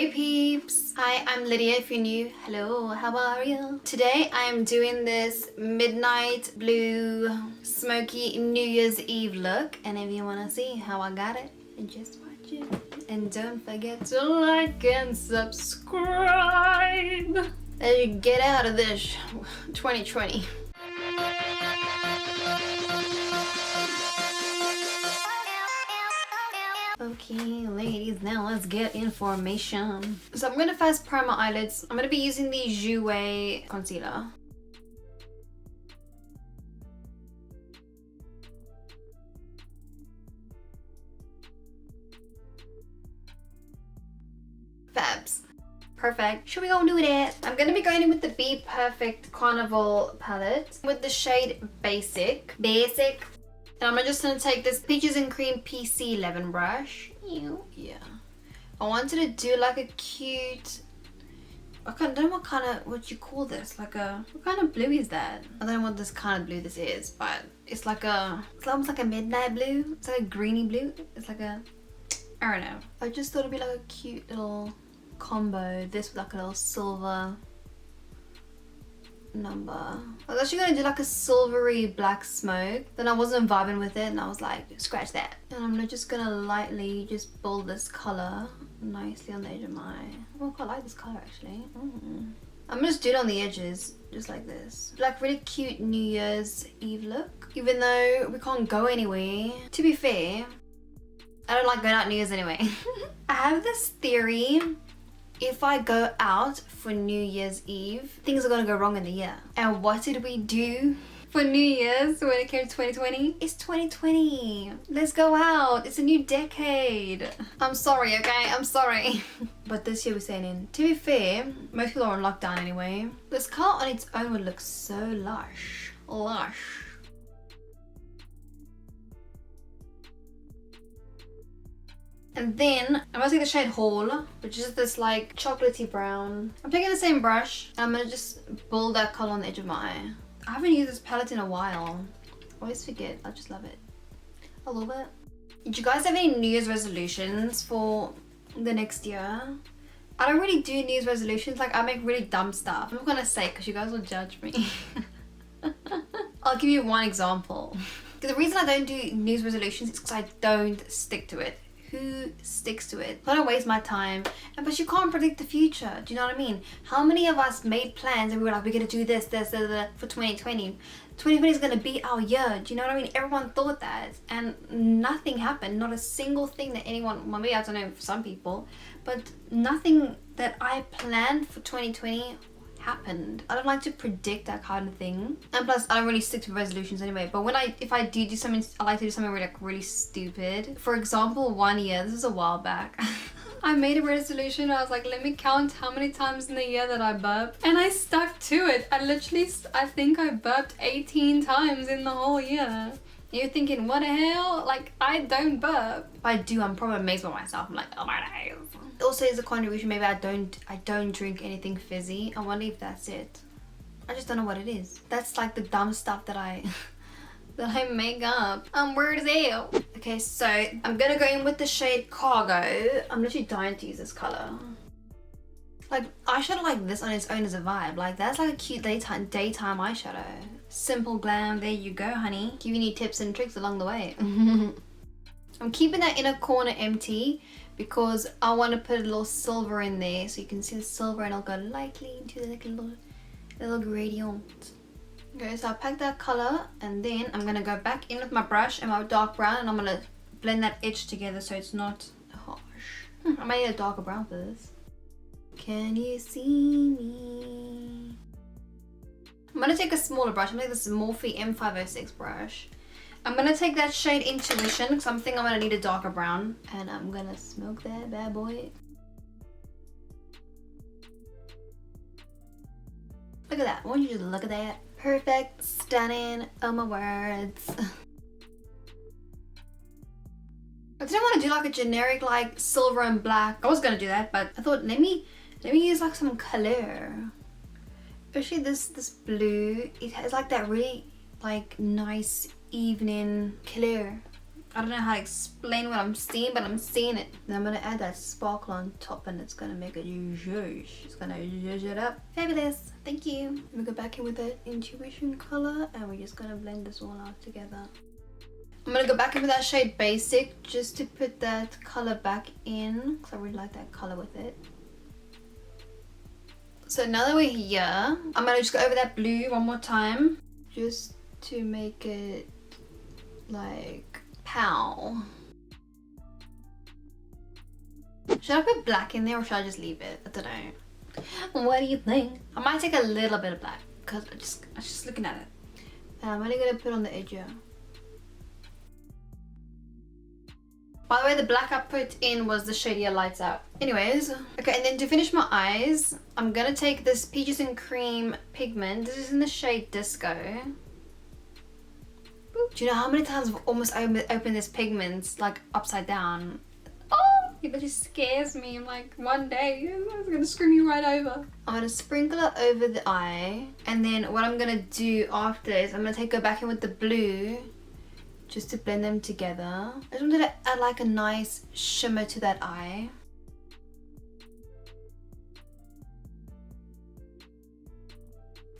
Hey peeps! Hi, I'm Lydia if you're new. Hello, how are you? Today I am doing this midnight blue smoky New Year's Eve look, and if you want to see how I got it, just watch it. And don't forget to like and subscribe as you get out of this 2020. Okay, ladies, now let's get information. So I'm gonna first prime my eyelids. I'm gonna be using the Jouer concealer. Fabs. Perfect. Should we go do that? I'm gonna be going in with the Bperfect Carnival palette with the shade Basic. And I'm just gonna take this Peaches and Cream PC11 brush. Yeah. I wanted to do like a cute, I don't know what you call this, like a, what kind of blue is that? I don't know what this kind of blue this is, but it's like it's almost like a midnight blue. It's like a greeny blue. It's like a, I don't know. I just thought it'd be like a cute little combo. This with like a little silver number. I was actually gonna do like a silvery black smoke, then I wasn't vibing with it and I was like, scratch that. And I'm just gonna lightly just build this color nicely on the edge of my eye. Oh, I quite like this color actually. I'm gonna just do it on the edges, just like this. Like really cute New Year's Eve look. Even though we can't go anywhere. To be fair, I don't like going out New Year's anyway. I have this theory. If I go out for New Year's Eve, things are gonna go wrong in the year. And what did we do for New Year's when it came to 2020? It's 2020. Let's go out. It's a new decade. I'm sorry, okay? I'm sorry. But this year we're sailing. To be fair, most people are on lockdown anyway. This color on its own would look so lush. Lush. And then I'm gonna take the shade Hall, which is this like chocolatey brown. I'm taking the same brush and I'm gonna just build that color on the edge of my eye. I haven't used this palette in a while. I always forget. I just love it. I love it. Did you guys have any New Year's resolutions for the next year? I don't really do New Year's resolutions. Like I make really dumb stuff. I'm not gonna say because you guys will judge me. I'll give you one example. The reason I don't do New Year's resolutions is because I don't stick to it. Who sticks to it? I don't waste my time. But you can't predict the future. Do you know what I mean? How many of us made plans and we were like, we're gonna do this for 2020. 2020 is gonna be our year. Do you know what I mean? Everyone thought that and nothing happened. Not a single thing that anyone, well, maybe I don't know for some people, but nothing that I planned for 2020 happened. I don't like to predict that kind of thing, and plus I don't really stick to resolutions anyway. But when if I do something, I like to do something really stupid. For example, one year, this is a while back, I made a resolution. I was like, let me count how many times in the year that I burped, and I stuck to it. I think I burped 18 times in the whole year. You're thinking, what the hell? Like, I don't burp. If I do, I'm probably amazed by myself. I'm like, oh my days. Also, is a contribution, maybe I don't drink anything fizzy. I wonder if that's it. I just don't know what it is. That's like the dumb stuff that I make up. I'm weird as hell. Okay, so I'm gonna go in with the shade Cargo. I'm literally dying to use this color. Like, eyeshadow like this on its own is a vibe. Like, that's like a cute daytime eyeshadow. Simple glam, there you go, honey. Giving you tips and tricks along the way. I'm keeping that inner corner empty because I want to put a little silver in there so you can see the silver, and I'll go lightly into the little gradient. Okay, so I packed that color, and then I'm gonna go back in with my brush and my dark brown, and I'm gonna blend that edge together so it's not harsh. I might need a darker brown for this. Can you see me? I'm gonna take a smaller brush. I'm gonna take this Morphe M506 brush. I'm gonna take that shade Intuition because I'm thinking I'm gonna need a darker brown, and I'm gonna smoke that bad boy. Look at that. Won't you just look at that? Perfect, stunning, oh my words. I didn't want to do like a generic like silver and black. I was gonna do that, but I thought let me use like some color. Especially this blue. It has like that really like nice evening color. I don't know how to explain what I'm seeing, but I'm seeing it. Then I'm gonna add that sparkle on top and it's gonna make it zhuzh. It's gonna zhuzh it up. Fabulous. Thank you. We go back in with that intuition color and we're just gonna blend this all out together. I'm gonna go back in with that shade Basic just to put that color back in because I really like that color with it. So now that we're here, I'm gonna just go over that blue one more time just to make it like pow. Should I put black in there or should I just leave it? I don't know. What do you think? I might take a little bit of black because I was just looking at it. And I'm only gonna put on the edge here. By the way, the black I put in was the shadier Lights Out. Anyways, okay, and then to finish my eyes, I'm gonna take this Peaches and Cream pigment. This is in the shade Disco. Do you know how many times I've almost opened this pigment like upside down? Oh, it just scares me. I'm like, one day it's gonna screw me right over. I'm gonna sprinkle it over the eye, and then what I'm gonna do after is I'm gonna go back in with the blue just to blend them together. I just wanted to add like a nice shimmer to that eye.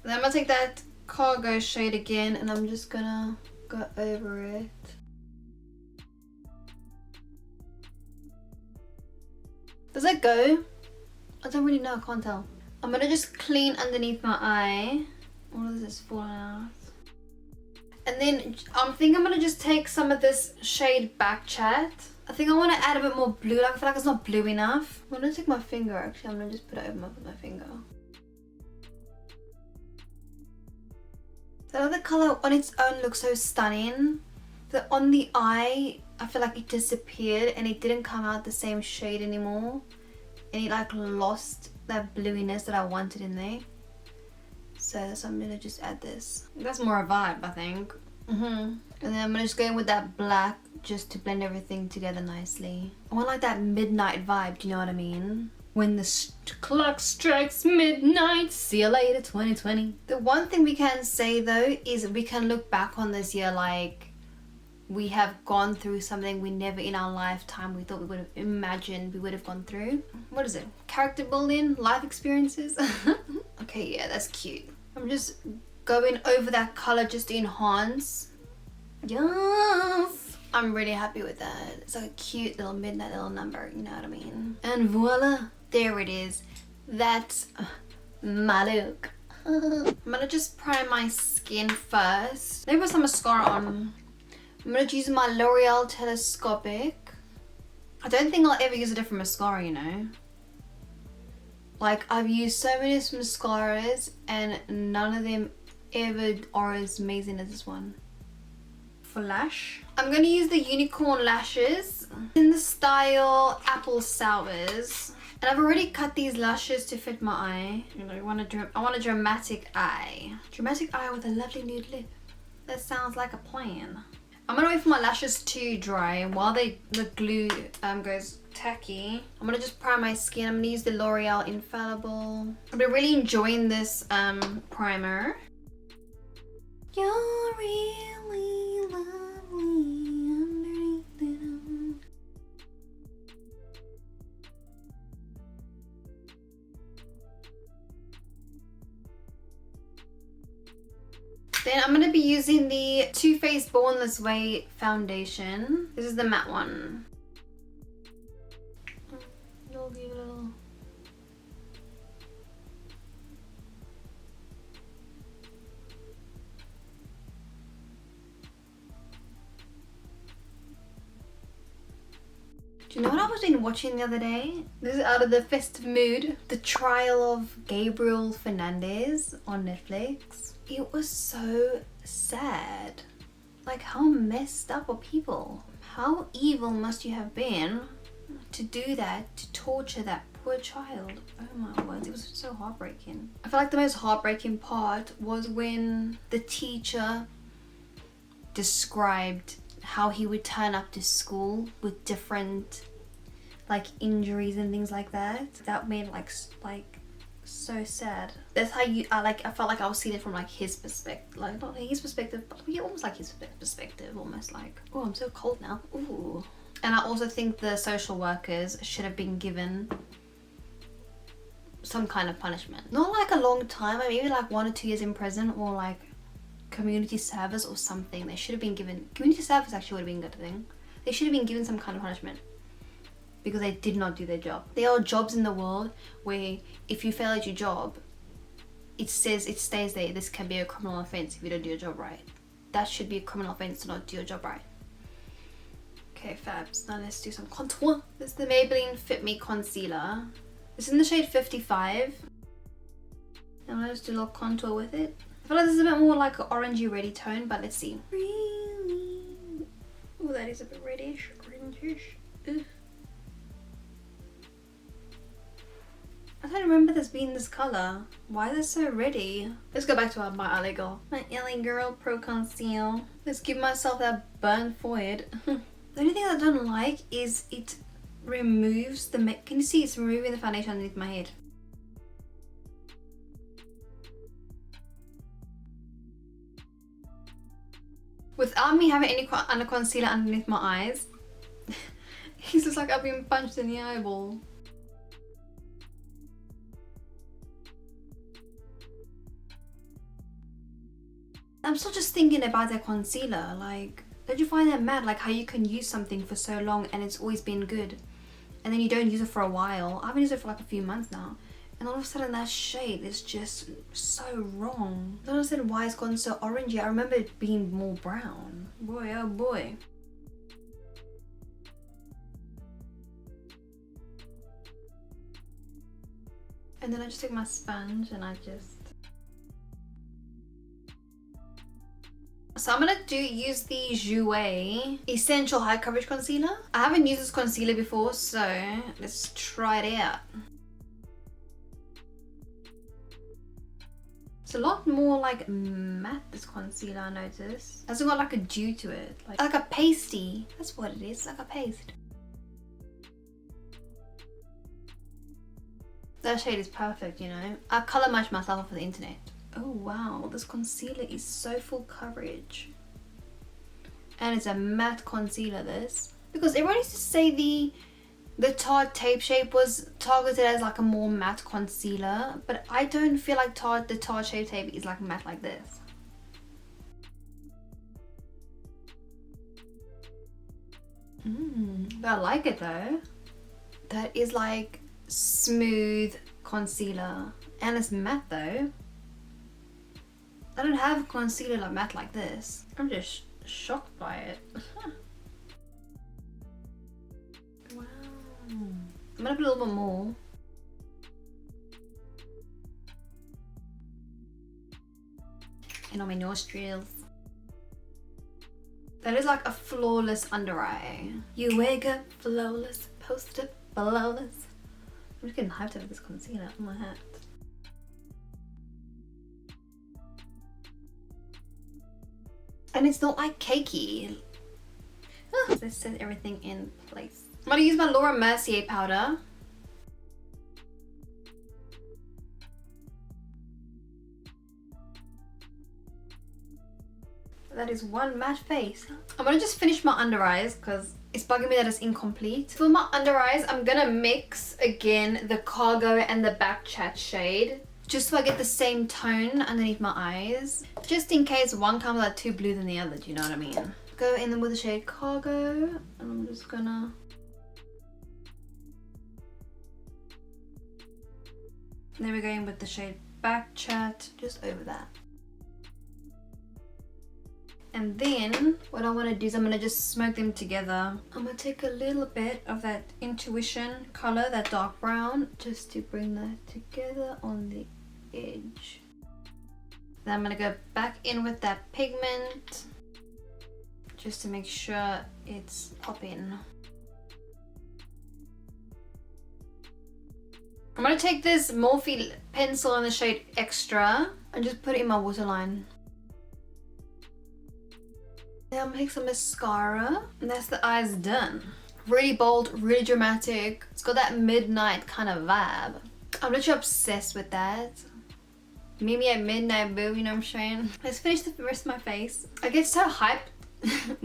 Then I'm gonna take that Cargo shade again and I'm just gonna go over it. Does that go? I don't really know, I can't tell. I'm gonna just clean underneath my eye. All of this is falling out. And then I think I'm gonna just take some of this shade Back Chat. I think I want to add a bit more blue. Like, I feel like it's not blue enough. I'm gonna take my finger actually. I'm gonna just put it over my finger. The other color on its own looks so stunning. But on the eye, I feel like it disappeared and it didn't come out the same shade anymore. And it like lost that bluiness that I wanted in there. So I'm gonna just add this. That's more a vibe, I think. And then I'm gonna just go in with that black just to blend everything together nicely. I want like that midnight vibe, do you know what I mean? When the clock strikes midnight, see you later 2020. The one thing we can say though is we can look back on this year like we have gone through something we never in our lifetime we thought we would have imagined we would have gone through. What is it? Character building? Life experiences? Okay, yeah, that's cute. I'm just going over that color just to enhance. Yes! I'm really happy with that. It's like a cute little midnight little number, you know what I mean? And voila, there it is. That's my look. I'm gonna just prime my skin first. Let me put some mascara on. I'm gonna use my L'Oreal Telescopic. I don't think I'll ever use a different mascara, you know? Like, I've used so many mascaras and none of them ever are as amazing as this one. For lash, I'm going to use the Unicorn lashes in the style Apple Sours. And I've already cut these lashes to fit my eye. You know, I want a dramatic eye. Dramatic eye with a lovely nude lip. That sounds like a plan. I'm going to wait for my lashes to dry, and while the glue goes tacky, I'm going to just prime my skin. I'm going to use the L'Oreal Infallible. I've been really enjoying this primer. You're really lovely underneath it all. Then I'm going to be using the Too Faced Born This Way foundation. This is the matte one. You'll give it a little... Do you know what I was watching the other day? This is out of the festive mood. The Trial of Gabriel Fernandez on Netflix. It was so sad. Like, how messed up are people? How evil must you have been to do that, to torture that poor child? Oh my word, it was so heartbreaking. I feel like the most heartbreaking part was when the teacher described how he would turn up to school with different like injuries and things like that. That made like so sad. That's how I felt like I was seeing it from like his perspective, like not his perspective, but yeah, almost like his perspective, almost like, oh, I'm so cold now. Ooh. And I also think the social workers should have been given some kind of punishment. Not like a long time, maybe like 1 or 2 years in prison, or like community service or something. They should have been given, community service actually would have been a good thing. They should have been given some kind of punishment because they did not do their job. There are jobs in the world where if you fail at your job, it says, it stays there, this can be a criminal offense if you don't do your job right. That should be a criminal offense to not do your job right. Okay, fabs, now let's do some contour. This is the Maybelline Fit Me Concealer. It's in the shade 55. I'm gonna just do a little contour with it. I feel like this is a bit more like an orangey ready tone, but let's see. Really? Oh, that is a bit reddish, orangish. Ugh. I don't remember this being this color. Why is it so ready? Let's go back to my LA girl. My LA girl Pro Conceal. Let's give myself that burnt forehead. The only thing I don't like is it removes the can you see it's removing the foundation underneath my head. Without me having any under concealer underneath my eyes, it's just like I've been punched in the eyeball. I'm still just thinking about that concealer, like, don't you find that mad, like how you can use something for so long and it's always been good, and then you don't use it for a while. I haven't used it for like a few months now, and all of a sudden that shade is just so wrong. I don't understand why it's gone so orangey. I remember it being more brown. Boy, oh boy. And then I just take my sponge and I just... So I'm gonna use the Jouer Essential High Coverage Concealer. I haven't used this concealer before, so let's try it out. It's a lot more like matte, this concealer, I noticed. It hasn't got like a dew to it. Like a pasty. That's what it is, like a paste. That shade is perfect, you know. I color match myself off of the internet. Oh wow, this concealer is so full coverage. And it's a matte concealer, this. Because everyone used to say the Tarte Tape Shape was targeted as like a more matte concealer, but I don't feel like the Tarte Shape Tape is like matte like this. But I like it though. That is like smooth concealer, and it's matte though. I don't have concealer like matte like this. I'm just shocked by it. Wow. I'm gonna put a little bit more. And on my nostrils. That is like a flawless under eye. You wake up flawless, post up flawless. I'm just getting hyped over this concealer on my hat. And it's not like cakey. This set everything in place. I'm gonna use my Laura Mercier powder. That is one matte face. I'm gonna just finish my under eyes because it's bugging me that it's incomplete. For my under eyes, I'm gonna mix again the Cargo and the Back Chat shade, just so I get the same tone underneath my eyes, just in case one comes out too blue than the other, do you know what I mean? Go in with the shade Cargo, and I'm just gonna... Then we're going with the shade Back Chat, just over that. And then what I want to do is I'm going to just smoke them together. I'm going to take a little bit of that Intuition color, that dark brown, just to bring that together on the edge. Then I'm going to go back in with that pigment, just to make sure it's popping. I'm going to take this Morphe pencil in the shade Extra and just put it in my waterline. Then I'm gonna take some mascara, and that's the eyes done. Really bold, really dramatic. It's got that midnight kind of vibe. I'm literally obsessed with that. Meet me at midnight, boo, you know what I'm saying? Let's finish the rest of my face. I get so hyped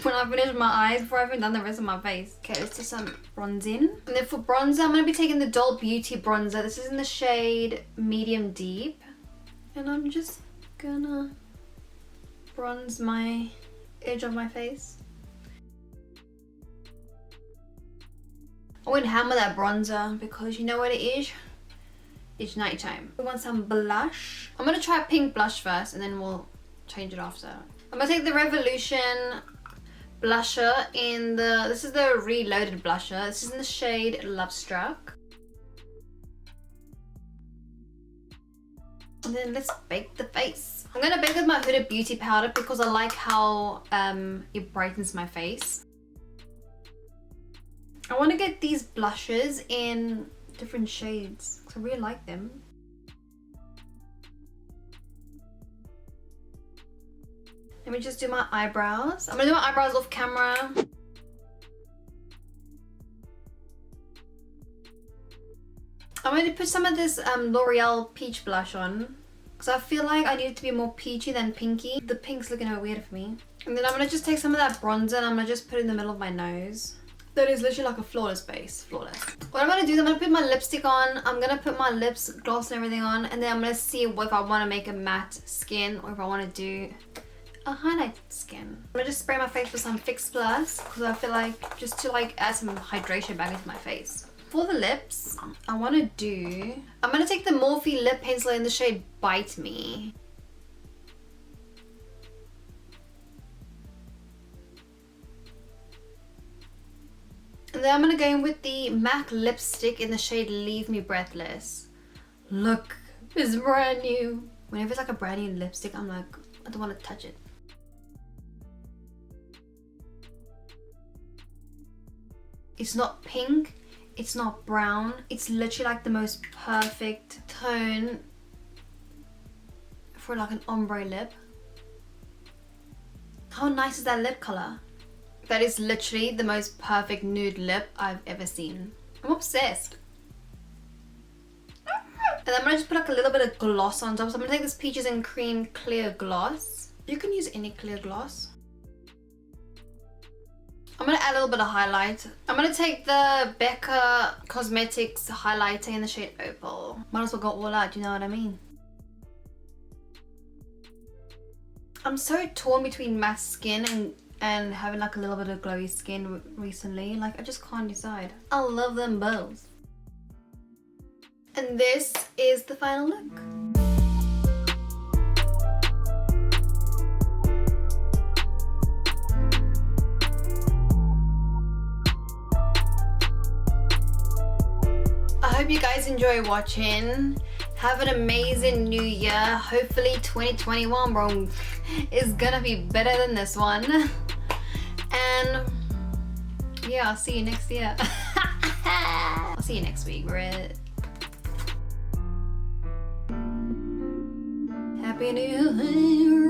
when I finish my eyes before I've even done the rest of my face. Okay, let's do some bronzing. And then for bronzer, I'm going to be taking the Doll Beauty bronzer. This is in the shade Medium Deep. And I'm just gonna bronze my edge of my face. I wouldn't hammer that bronzer because you know what it is? It's nighttime. I want some blush. I'm gonna try a pink blush first and then we'll change it after. I'm gonna take the Revolution blusher in the, this is the Reloaded blusher. This is in the shade Love Struck. And then let's bake the face. I'm gonna bake with my Huda Beauty powder because I like how it brightens my face. I want to get these blushes in different shades because I really like them. Let me just do my eyebrows. I'm gonna do my eyebrows off camera. I'm going to put some of this L'Oreal Peach blush on because I feel like I need it to be more peachy than pinky. The pink's looking a bit weird for me. And then I'm going to just take some of that bronzer and I'm going to just put it in the middle of my nose. That is literally like a flawless base, flawless. What I'm going to do is I'm going to put my lipstick on. I'm going to put my lips, gloss and everything on. And then I'm going to see if I want to make a matte skin or if I want to do a highlight skin. I'm going to just spray my face with some Fix Plus because I feel like just to like add some hydration back into my face. For the lips, I'm going to take the Morphe lip pencil in the shade Bite Me. And then I'm going to go in with the MAC lipstick in the shade Leave Me Breathless. Look, it's brand new. Whenever it's like a brand new lipstick, I'm like, I don't want to touch it. It's not pink, it's not brown. It's literally like the most perfect tone for like an ombre lip. How nice is that lip color? That is literally the most perfect nude lip I've ever seen. I'm obsessed. And I'm gonna just put like a little bit of gloss on top. So I'm gonna take this Peaches and Cream clear gloss. You can use any clear gloss. I'm gonna add a little bit of highlight. I'm gonna take the Becca Cosmetics highlighter in the shade Opal. Might as well go all out, you know what I mean? I'm so torn between matte skin and having like a little bit of glowy skin recently. Like I just can't decide. I love them both. And this is the final look. I hope you guys enjoy watching. Have an amazing new year. Hopefully 2021, bro, is gonna be better than this one. And yeah, I'll see you next year. I'll see you next week, Red. Happy New Year.